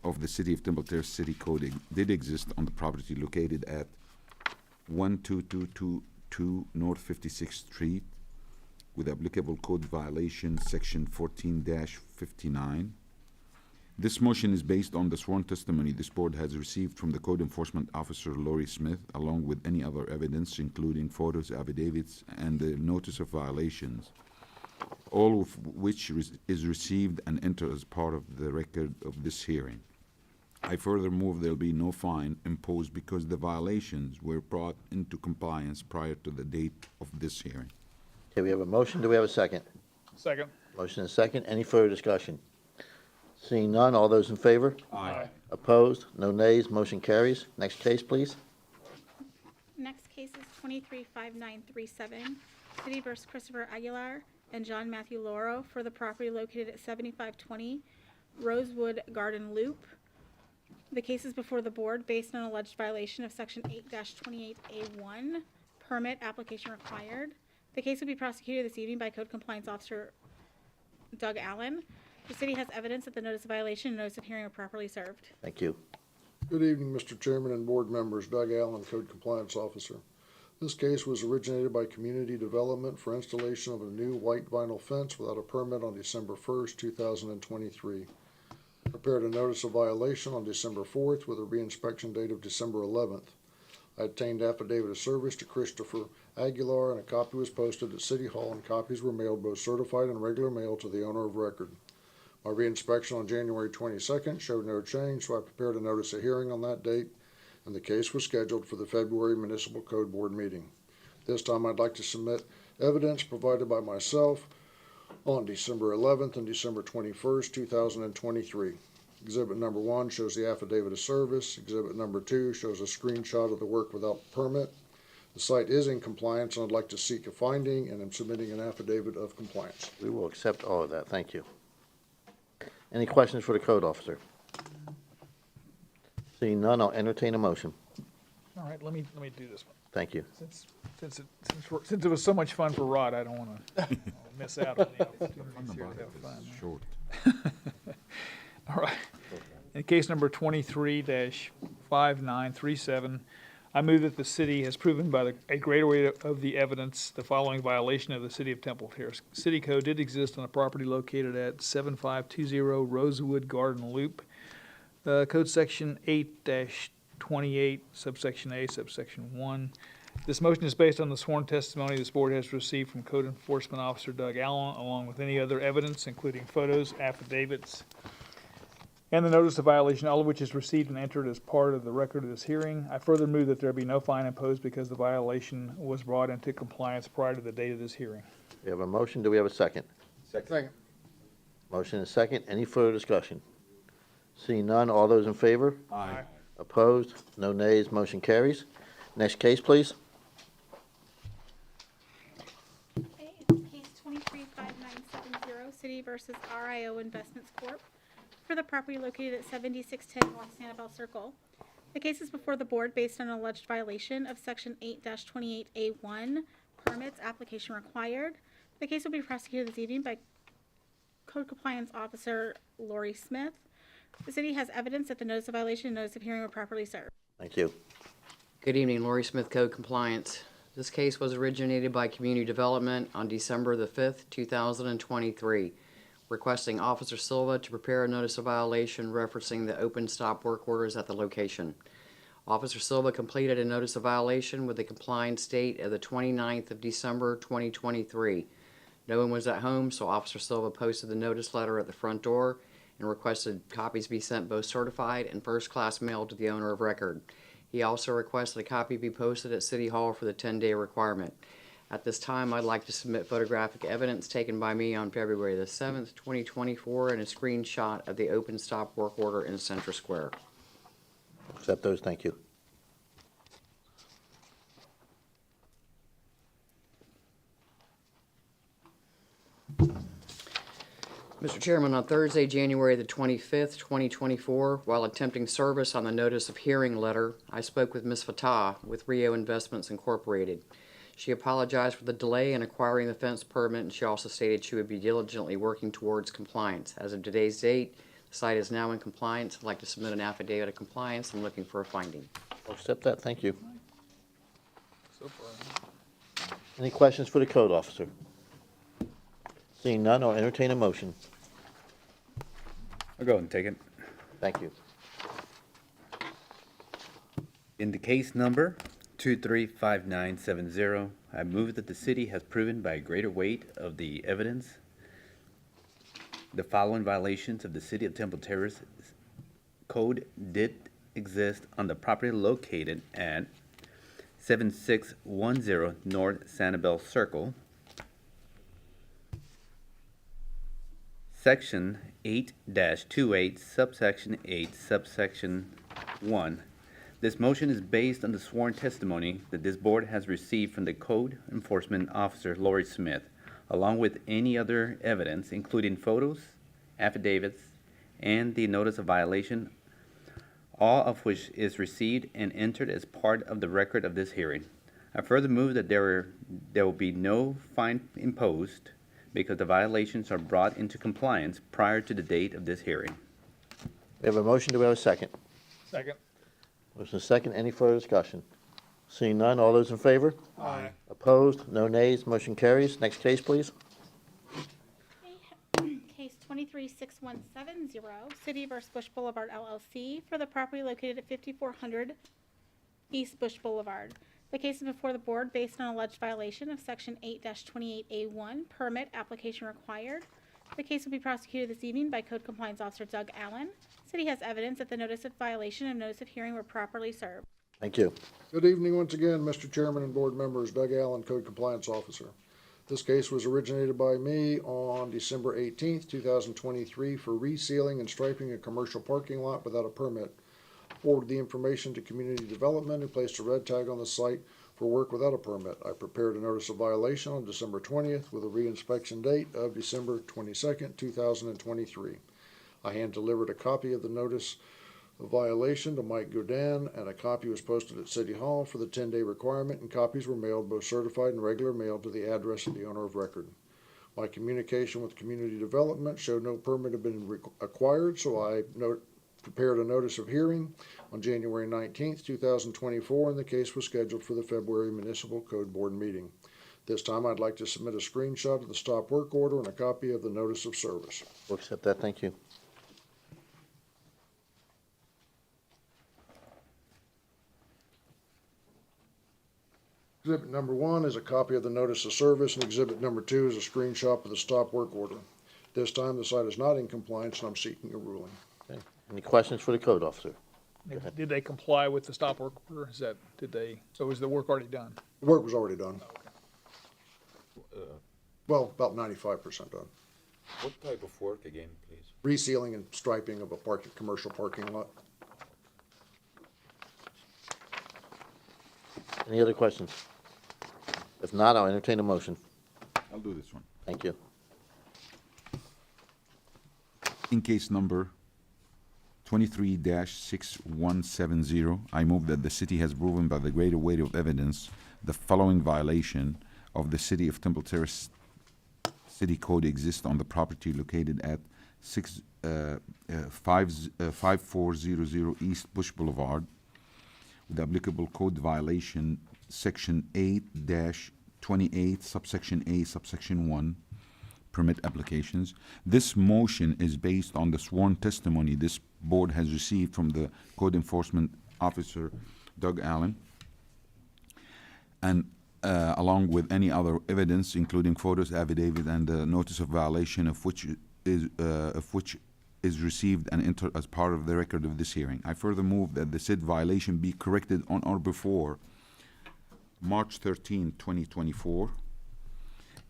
of the City of Temple Terrace City Code did exist on the property located at 12222 North 56th Street with applicable code violation section 14-59. This motion is based on the sworn testimony this board has received from the Code Enforcement Officer Lori Smith, along with any other evidence, including photos, affidavits, and the notice of violations, all of which is received and entered as part of the record of this hearing. I further move there'll be no fine imposed because the violations were brought into compliance prior to the date of this hearing. Okay, we have a motion. Do we have a second? Second. Motion and second. Any further discussion? Seeing none, all those in favor? Aye. Opposed? No nays. Motion carries. Next case, please. Next case is 235937, City vs. Christopher Aguilar and John Matthew Loro for the property located at 7520 Rosewood Garden Loop. The case is before the board based on alleged violation of Section 8-28A1, permit application required. The case will be prosecuted this evening by Code Compliance Officer Doug Allen. The city has evidence that the notice of violation and notice of hearing are properly served. Thank you. Good evening, Mr. Chairman and board members. Doug Allen, Code Compliance Officer. This case was originated by Community Development for installation of a new white vinyl fence without a permit on December 1st, 2023. Prepared a notice of violation on December 4th with a reinspection date of December 11th. I obtained affidavit of service to Christopher Aguilar, and a copy was posted at City Hall, and copies were mailed both certified and regular mail to the owner of record. My reinspection on January 22nd showed no change, so I prepared a notice of hearing on that date, and the case was scheduled for the February Municipal Code Board meeting. This time I'd like to submit evidence provided by myself on December 11th and December 21st, 2023. Exhibit number 1 shows the affidavit of service. Exhibit number 2 shows a screenshot of the work without permit. The site is in compliance, and I'd like to seek a finding, and I'm submitting an affidavit of compliance. We will accept all of that. Thank you. Any questions for the code officer? Seeing none, I'll entertain a motion. All right, let me do this one. Thank you. Since it was so much fun for Rod, I don't want to miss out on the opportunities here to have fun. Short. All right. In case number 23-5937, I move that the city has proven by a greater weight of the evidence the following violation of the City of Temple Terrace City Code did exist on a property located at 7520 Rosewood Garden Loop. Code section 8-28, subsection A, subsection 1. This motion is based on the sworn testimony this board has received from Code Enforcement Officer Doug Allen, along with any other evidence, including photos, affidavits, and the notice of violation, all of which is received and entered as part of the record of this hearing. I further move that there be no fine imposed because the violation was brought into compliance prior to the date of this hearing. We have a motion. Do we have a second? Second. Motion and second. Any further discussion? Seeing none, all those in favor? Aye. Opposed? No nays. Motion carries. Next case, please. Okay, case 235970, City versus RIO Investments Corp. For the property located at 7610 North Sanibel Circle. The case is before the board based on an alleged violation of Section 8-28A1, permits application required. The case will be prosecuted this evening by Code Compliance Officer Lori Smith. The city has evidence that the notice of violation and notice of hearing were properly served. Thank you. Good evening, Lori Smith, Code Compliance. This case was originated by Community Development on December the 5th, 2023, requesting Officer Silva to prepare a notice of violation referencing the open stop work orders at the location. Officer Silva completed a notice of violation with the compliance date of the 29th of December, 2023. No one was at home, so Officer Silva posted the notice letter at the front door and requested copies be sent both certified and first-class mail to the owner of record. He also requested a copy be posted at City Hall for the 10-day requirement. At this time, I'd like to submit photographic evidence taken by me on February the 7th, 2024, and a screenshot of the open stop work order in Center Square. Accept those. Thank you. Mr. Chairman, on Thursday, January the 25th, 2024, while attempting service on the notice of hearing letter, I spoke with Ms. Fatah with Rio Investments Incorporated. She apologized for the delay in acquiring the fence permit, and she also stated she would be diligently working towards compliance. As of today's date, the site is now in compliance. I'd like to submit an affidavit of compliance. I'm looking for a finding. I'll accept that. Thank you. So far. Any questions for the code officer? Seeing none, I'll entertain a motion. I'll go ahead and take it. Thank you. In the case number 235970, I move that the city has proven by a greater weight of the evidence the following violations of the City of Temple Terrace Code did exist on the property located at 7610 North Sanibel Circle, Section 8-28, subsection 8, subsection 1. This motion is based on the sworn testimony that this board has received from the Code Enforcement Officer, Lori Smith, along with any other evidence, including photos, affidavits, and the notice of violation, all of which is received and entered as part of the record of this hearing. I further move that there will be no fine imposed because the violations are brought into compliance prior to the date of this hearing. We have a motion. Do we have a second? Second. Motion is second. Any further discussion? Seeing none, all those in favor? Aye. Opposed? No nays. Motion carries. Next case, please. Okay, case 236170, City versus Bush Boulevard LLC, for the property located at 5400 East Bush Boulevard. The case is before the board based on alleged violation of Section 8-28A1, permit application required. The case will be prosecuted this evening by Code Compliance Officer Doug Allen. City has evidence that the notice of violation and notice of hearing were properly served. Thank you. Good evening once again, Mr. Chairman and board members. Doug Allen, Code Compliance Officer. This case was originated by me on December 18th, 2023 for resealing and striping a commercial parking lot without a permit. Forwarded the information to Community Development, who placed a red tag on the site for work without a permit. I prepared a notice of violation on December 20th with a reinspection date of December 22nd, 2023. I hand-delivered a copy of the notice of violation to Mike Godin, and a copy was posted at City Hall for the 10-day requirement, and copies were mailed, both certified and regular mail, to the address of the owner of record. My communication with Community Development showed no permit had been acquired, so I prepared a notice of hearing on January 19th, 2024, and the case was scheduled for the February Municipal Code Board meeting. This time, I'd like to submit a screenshot of the stop work order and a copy of the notice of service. We'll accept that. Thank you. Exhibit number 1 is a copy of the notice of service, and exhibit number 2 is a screenshot of the stop work order. This time, the site is not in compliance, and I'm seeking a ruling. Okay. Any questions for the code officer? Did they comply with the stop work order? So was the work already done? The work was already done. Well, about 95% done. What type of work again, please? Resealing and striping of a commercial parking lot. Any other questions? If not, I'll entertain a motion. I'll do this one. Thank you. In case number 23-6170, I move that the city has proven by the greater weight of evidence the following violation of the City of Temple Terrace City Code exists on the property located at 5400 East Bush Boulevard, with applicable code violation section 8-28 subsection A subsection 1 permit applications. This motion is based on the sworn testimony this board has received from the code enforcement officer Doug Allen, and along with any other evidence, including photos, affidavit, and the notice of violation of which is received and entered as part of the record of this hearing. I further move that the said violation be corrected on or before March 13, 2024.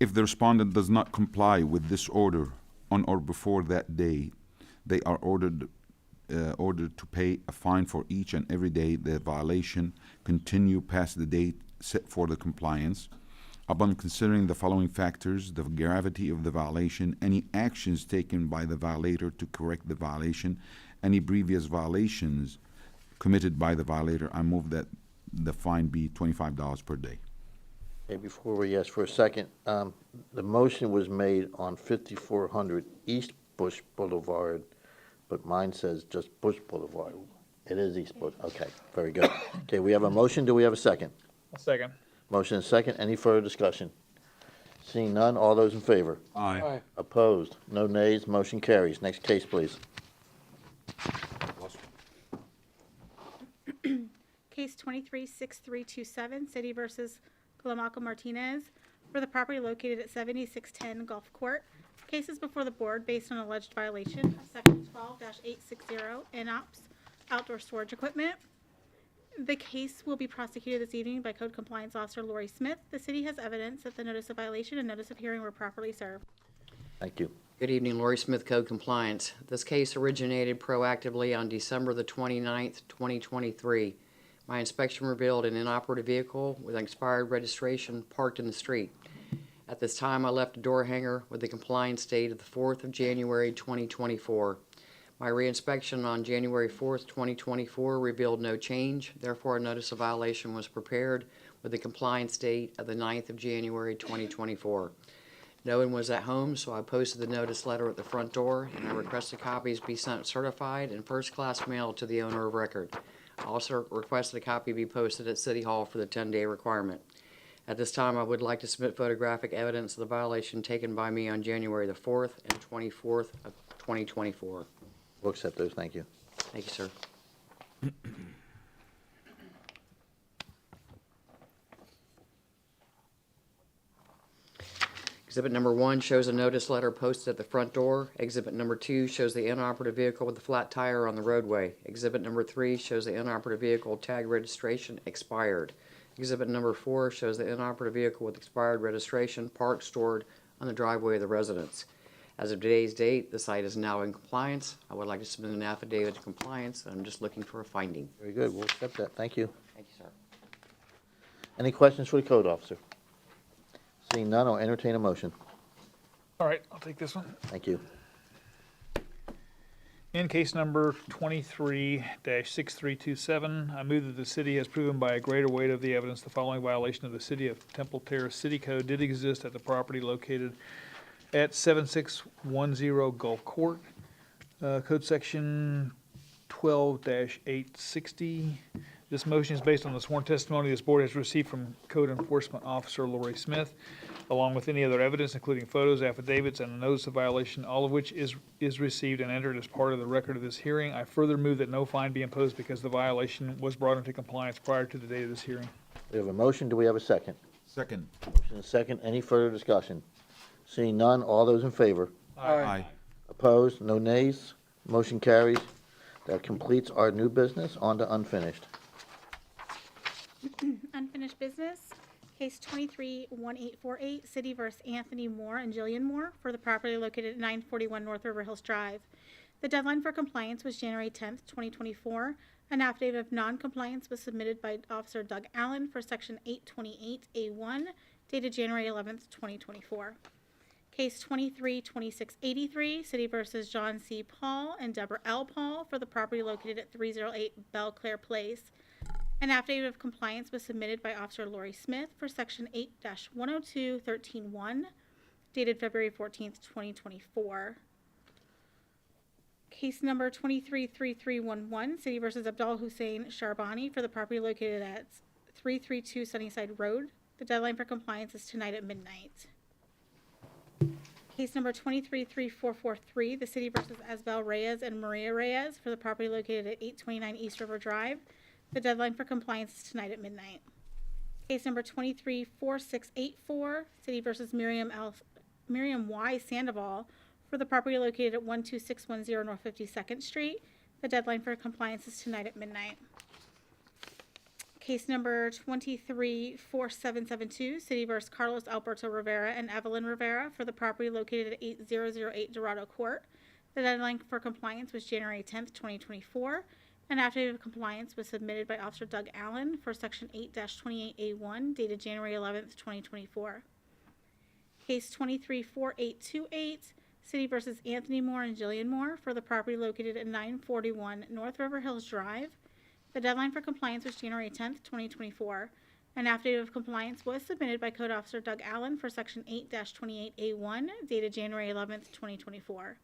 If the respondent does not comply with this order on or before that day, they are ordered to pay a fine for each and every day the violation continue past the date set for the compliance. Upon considering the following factors, the gravity of the violation, any actions taken by the violator to correct the violation, any previous violations committed by the violator, I move that the fine be $25 per day. Okay, before we ask for a second, the motion was made on 5400 East Bush Boulevard, but mine says just Bush Boulevard. It is East Bush. Okay, very good. Okay, we have a motion. Do we have a second? A second. Motion and second. Any further discussion? Seeing none, all those in favor? Aye. Aye. Opposed? No nays. Motion carries. Next case, please. Case 236327, City versus Calamaco Martinez, for the property located at 7610 Gulf Court. Case is before the board based on alleged violation of Section 12-860 NOPS outdoor storage equipment. The case will be prosecuted this evening by Code Compliance Officer Lori Smith. The city has evidence that the notice of violation and notice of hearing were properly served. Thank you. Good evening, Lori Smith, Code Compliance. This case originated proactively on December the 29th, 2023. My inspection revealed an inoperative vehicle with an expired registration parked in the street. At this time, I left a door hanger with the compliance date of the 4th of January, 2024. My reinspection on January 4th, 2024 revealed no change. Therefore, a notice of violation was prepared with the compliance date of the 9th of January, 2024. No one was at home, so I posted the notice letter at the front door, and I requested copies be sent certified and first-class mail to the owner of record. I also requested a copy be posted at City Hall for the 10-day requirement. At this time, I would like to submit photographic evidence of the violation taken by me on January the 4th and 24th of 2024. We'll accept those. Thank you. Thank you, sir. Exhibit number 1 shows a notice letter posted at the front door. Exhibit number 2 shows the inoperative vehicle with the flat tire on the roadway. Exhibit number 3 shows the inoperative vehicle tag registration expired. Exhibit number 4 shows the inoperative vehicle with expired registration parked stored on the driveway of the residence. As of today's date, the site is now in compliance. I would like to submit an affidavit of compliance. I'm just looking for a finding. Very good. We'll accept that. Thank you. Thank you, sir. Any questions for the code officer? Seeing none, I'll entertain a motion. All right, I'll take this one. Thank you. In case number 23-6327, I move that the city has proven by a greater weight of the evidence the following violation of the City of Temple Terrace City Code did exist at the property located at 7610 Gulf Court, Code Section 12-860. This motion is based on the sworn testimony this board has received from Code Enforcement Officer Lori Smith, along with any other evidence, including photos, affidavits, and a notice of violation, all of which is received and entered as part of the record of this hearing. I further move that no fine be imposed because the violation was brought into compliance prior to the date of this hearing. We have a motion. Do we have a second? Second. Motion and second. Any further discussion? Seeing none, all those in favor? Aye. Opposed? No nays? Motion carries. That completes our new business. On to unfinished. Unfinished business, case 23-1848, City vs. Anthony Moore and Jillian Moore for the property located at 941 North River Hills Drive. The deadline for compliance was January 10th, 2024. An affidavit of non-compliance was submitted by Officer Doug Allen for Section 828A1, dated January 11th, 2024. Case 23-2683, City vs. John C. Paul and Deborah L. Paul for the property located at 308 Belclaire Place. An affidavit of compliance was submitted by Officer Lori Smith for Section 8-102-13-1, dated February 14th, 2024. Case number 233311, City vs. Abdul Hussein Sharbani for the property located at 332 Sunnyside Road. The deadline for compliance is tonight at midnight. Case number 233443, the City vs. Asbel Reyes and Maria Reyes for the property located at 829 East River Drive. The deadline for compliance is tonight at midnight. Case number 234684, City vs. Miriam Y. Sandoval for the property located at 12610 North 52nd Street. The deadline for compliance is tonight at midnight. Case number 234772, City vs. Carlos Alberto Rivera and Evelyn Rivera for the property located at 8008 Dorado Court. The deadline for compliance was January 10th, 2024. An affidavit of compliance was submitted by Officer Doug Allen for Section 8-28A1, dated January 11th, 2024. Case 234828, City vs. Anthony Moore and Jillian Moore for the property located at 941 North River Hills Drive. The deadline for compliance was January 10th, 2024. An affidavit of compliance was submitted by Code Officer Doug Allen for Section 8-28A1, dated January 11th, 2024.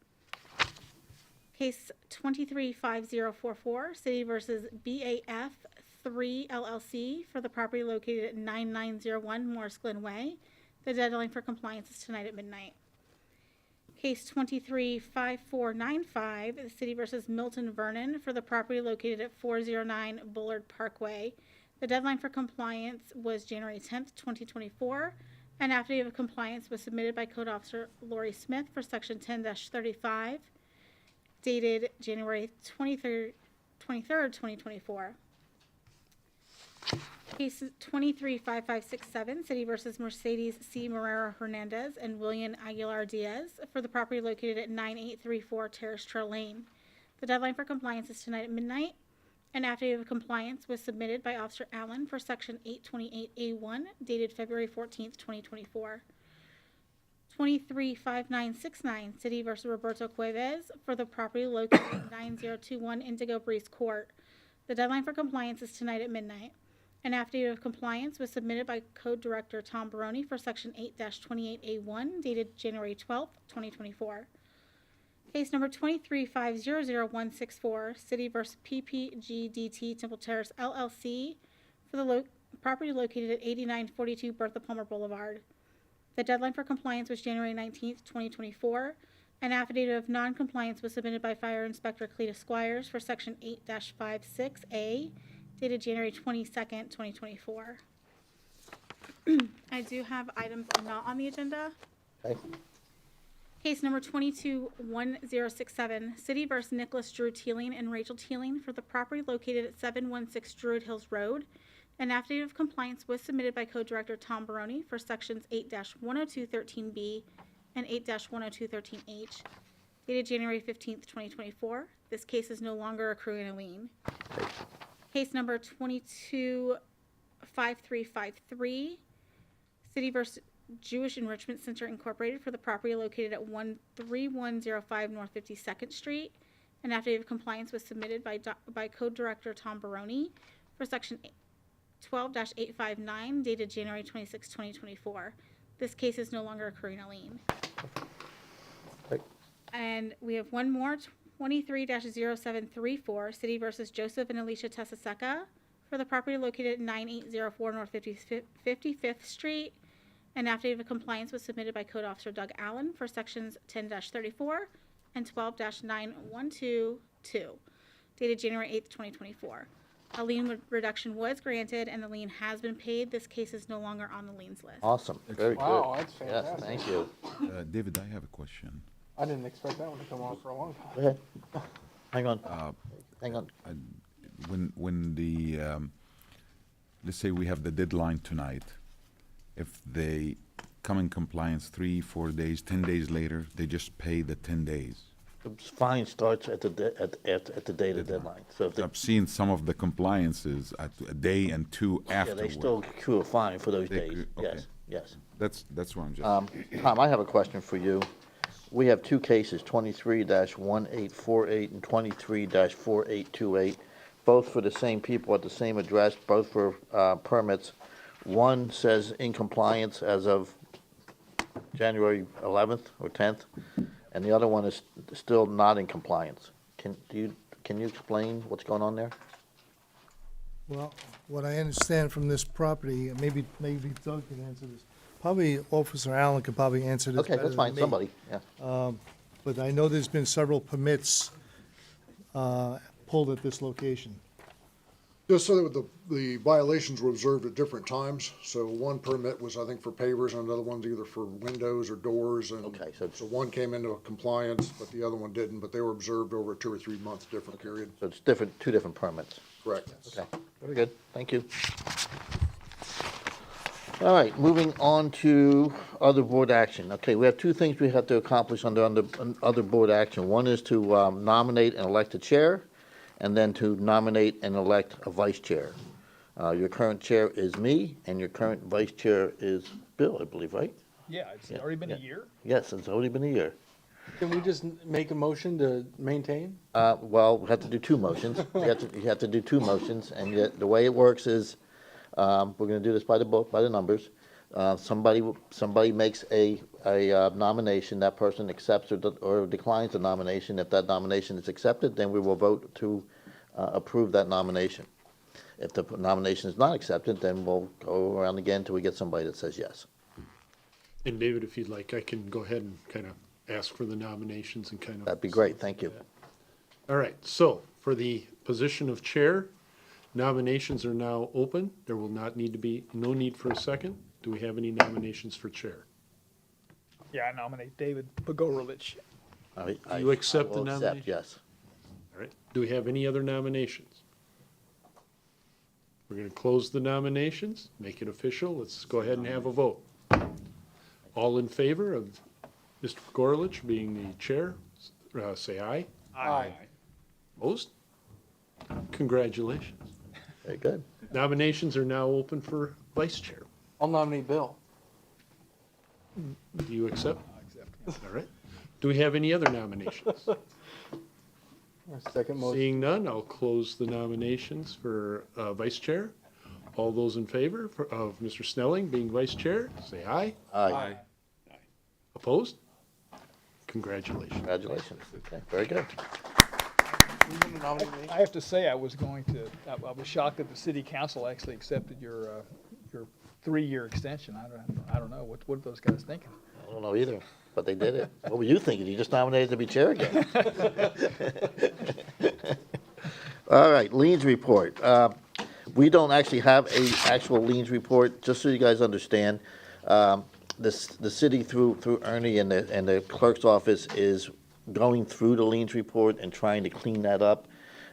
Case 235044, City vs. BAF 3 LLC for the property located at 9901 Morris Glen Way. The deadline for compliance is tonight at midnight. Case 235495, the City vs. Milton Vernon for the property located at 409 Bullard Parkway. The deadline for compliance was January 10th, 2024. An affidavit of compliance was submitted by Code Officer Lori Smith for Section 10-35, dated January 23rd, 2024. Case 235567, City vs. Mercedes C. Morera Hernandez and William Aguilar Diaz for the property located at 9834 Terrace Trail Lane. The deadline for compliance is tonight at midnight. An affidavit of compliance was submitted by Officer Allen for Section 828A1, dated February 14th, 2024. 235969, City vs. Roberto Cuevas for the property located at 9021 Indigo Breeze Court. The deadline for compliance is tonight at midnight. An affidavit of compliance was submitted by Code Director Tom Baroni for Section 8-28A1, dated January 12th, 2024. Case number 2350164, City vs. PPGDT Temple Terrace LLC for the property located at 8942 Bertha Palmer Boulevard. The deadline for compliance was January 19th, 2024. An affidavit of non-compliance was submitted by Fire Inspector Cleta Squires for Section 8-56A, dated January 22nd, 2024. I do have items not on the agenda. Okay. Case number 221067, City vs. Nicholas Drew Teeling and Rachel Teeling for the property located at 716 Druid Hills Road. An affidavit of compliance was submitted by Code Director Tom Baroni for Sections 8-10213B and 8-10213H, dated January 15th, 2024. This case is no longer accruing a lien. Case number 225353, City vs. Jewish Enrichment Center Incorporated for the property located at 13105 North 52nd Street. An affidavit of compliance was submitted by Code Director Tom Baroni for Section 12-859, dated January 26, 2024. This case is no longer accruing a lien. Okay. And we have one more, 23-0734, City vs. Joseph and Alicia Tessaseca for the property located at 9804 North 55th Street. An affidavit of compliance was submitted by Code Officer Doug Allen for Sections 10-34 and 12-9122, dated January 8th, 2024. A lien reduction was granted and the lien has been paid. This case is no longer on the liens list. Awesome. Very Wow, good. that's fantastic. Yes, thank you. David, I have a question. I didn't expect that one to come on for a long time. Go ahead. Hang on, hang on. When the, let's say we have the deadline tonight, if they come in compliance 3, 4 days, 10 days later, they just pay the 10 days. The fine starts at the date of deadline. So if they, I've seen some of the compliances at a day and two yeah, afterward. they still accrue a fine for those They days. accrue- okay. Yes, yes. That's what I'm just. Tom, I have a question for you. We have two cases, 23-1848 and 23-4828, both for the same people at the same address, both for permits. One says in compliance as of January 11th or 10th, and the other one is still not in compliance. Can you explain what's going on there? Well, what I understand from this property, and maybe Doug can answer this. Probably Officer Allen could probably answer this Okay, better that's than fine, me. somebody, yeah. But I know there's been several permits pulled at this location. Just so that the violations were observed at different times. So one permit was, I think, for pavers, and another one's either for windows or doors. And Okay, so so one came into compliance, but the other one didn't. But they were observed over a 2 or 3 month different period. So it's different, two different permits. Correct. Okay, very good, thank you. All right, moving on to other board action. Okay, we have two things we have to accomplish under other board action. One is to nominate and elect a chair, and then to nominate and elect a vice chair. Your current chair is me, and your current vice chair is Bill, I believe, right? Yeah, it's already been a year. Yes, it's already been a year. Can we just make a motion to maintain? Well, we have to do two motions. You have to do two motions, and yet the way it works is, we're gonna do this by the book, by the numbers. Somebody makes a nomination, that person accepts or declines the nomination. If that nomination is accepted, then we will vote to approve that nomination. If the nomination is not accepted, then we'll go around again till we get somebody that says yes. And David, if you'd like, I can go ahead and kind of ask for the nominations and kind of. That'd be great, thank you. All right, so for the position of chair, nominations are now open. There will not need to be, no need for a second. Do we have any nominations for chair? Yeah, I nominate David Pogorowicz. You accept I the will nomination? yes. All right, do we have any other nominations? We're gonna close the nominations, make it official. Let's go ahead and have a vote. All in favor of Mr. Gorlich being the chair, say aye. Aye. Opposed? Congratulations. Very good. Nominations are now open for vice chair. I'll nominate Bill. Do you accept? All right. Do we have any other nominations? Second motion. Seeing none, I'll close the nominations for vice chair. All those in favor of Mr. Snelling being vice chair, say aye. Aye. Opposed? Congratulations. Congratulations. Okay, very good. I have to say, I was shocked that the city council actually accepted your 3-year extension. I don't know, what are those guys thinking? I don't know either, but they did it. What were you thinking? You just nominated to be chair again. All right, liens report. We don't actually have a actual liens report, just so you guys understand. The city through Ernie and the clerk's office is going through the liens report and trying to clean that up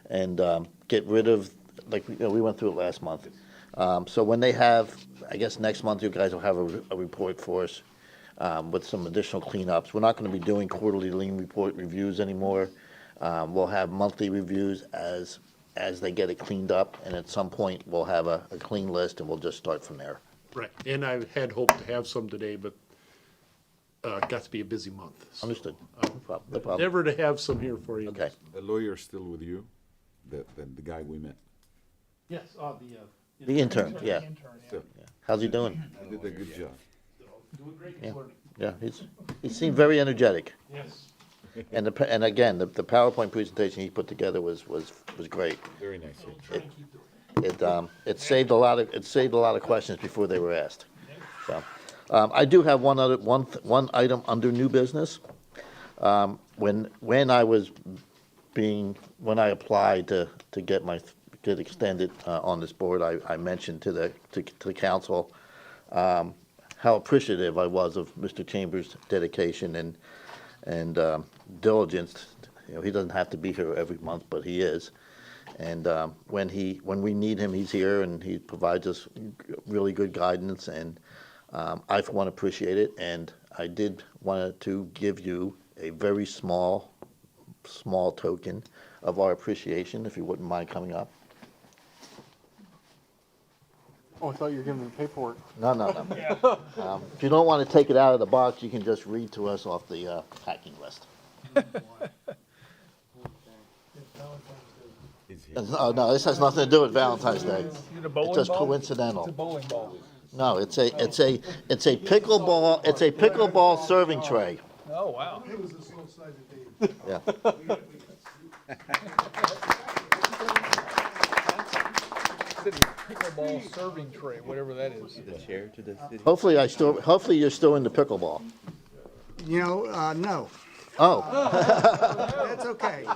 and get rid of, like, we went through it last month. So when they have, I guess next month you guys will have a report for us with some additional cleanups. We're not going to be doing quarterly lien report reviews anymore. We'll have monthly reviews as they get it cleaned up, and at some point we'll have a clean list and we'll just start from there. Right, and I had hoped to have some today, but got to be a busy month. So, Understood. No problem. Endeavor to have some here for you. Okay. The lawyer's still with you, the guy we met. Yes, The intern, yeah. Still, How's he doing? he did a good job. doing great. Yeah. Yeah, he seemed very energetic. Yes. And again, the PowerPoint presentation he put together was great. Very nice. It saved a lot of questions before they were asked. So, I do have one item under new business. When I applied to get extended on this board, I mentioned to the council how appreciative I was of Mr. Chambers' dedication and diligence You know, he doesn't have to be here every month, but he is. And when we need him, he's here, and he provides us really good guidance, and I, for one, appreciate it. And I did want to give you a very small token of our appreciation, if you wouldn't mind coming up. Oh, I thought you were giving me paperwork. No. If you don't want to take it out of the box, you can just read to us off the packing list. No, this has nothing to do with Valentine's Day. Is it a bowling It's just ball? coincidental. It's a bowling ball. No, it's a pickleball serving tray. Oh, wow. Yeah. City pickleball serving tray, whatever that is. The chair to the city. Hopefully you're still into pickleball. You know, no. Oh. That's okay.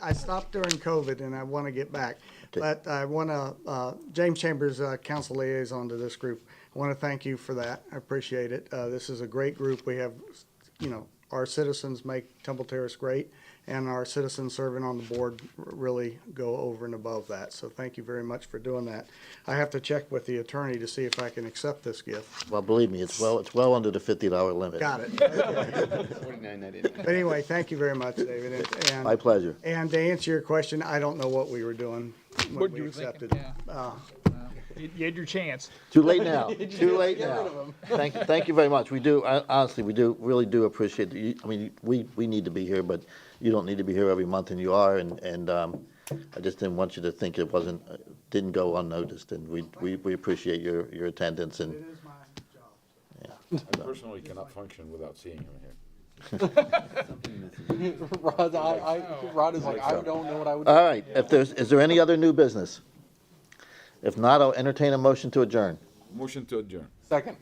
I stopped during COVID and I want to get back. But I want to, James Chambers, council liaison to this group, I want to thank you for that. I appreciate it. This is a great group. We have, you know, our citizens make Temple Terrace great, and our citizens serving on the board really go over and above that. So thank you very much for doing that. I have to check with the attorney to see if I can accept this gift. Well, believe me, it's well under the $50 limit. Got it. $49.99. But anyway, thank you very much, David. And My pleasure. And to answer your question, I don't know what we were doing when What we you were accepted. thinking, yeah. You had your chance. Too late now. Too late now. Thank you very much. We do, honestly, really do appreciate it. I mean, we need to be here, but you don't need to be here every month, and you are, and I just didn't want you to think it didn't go unnoticed, and we appreciate your attendance, and. It is my job. Yeah. I personally cannot function without seeing him here. Rod is like, I don't know what I would do. All right, is there any other new business? If not, I'll entertain a motion to adjourn. Motion to adjourn. Second.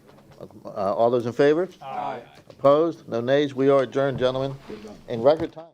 All those in favor? Aye. Opposed? No nays? We are adjourned, gentlemen, in record time.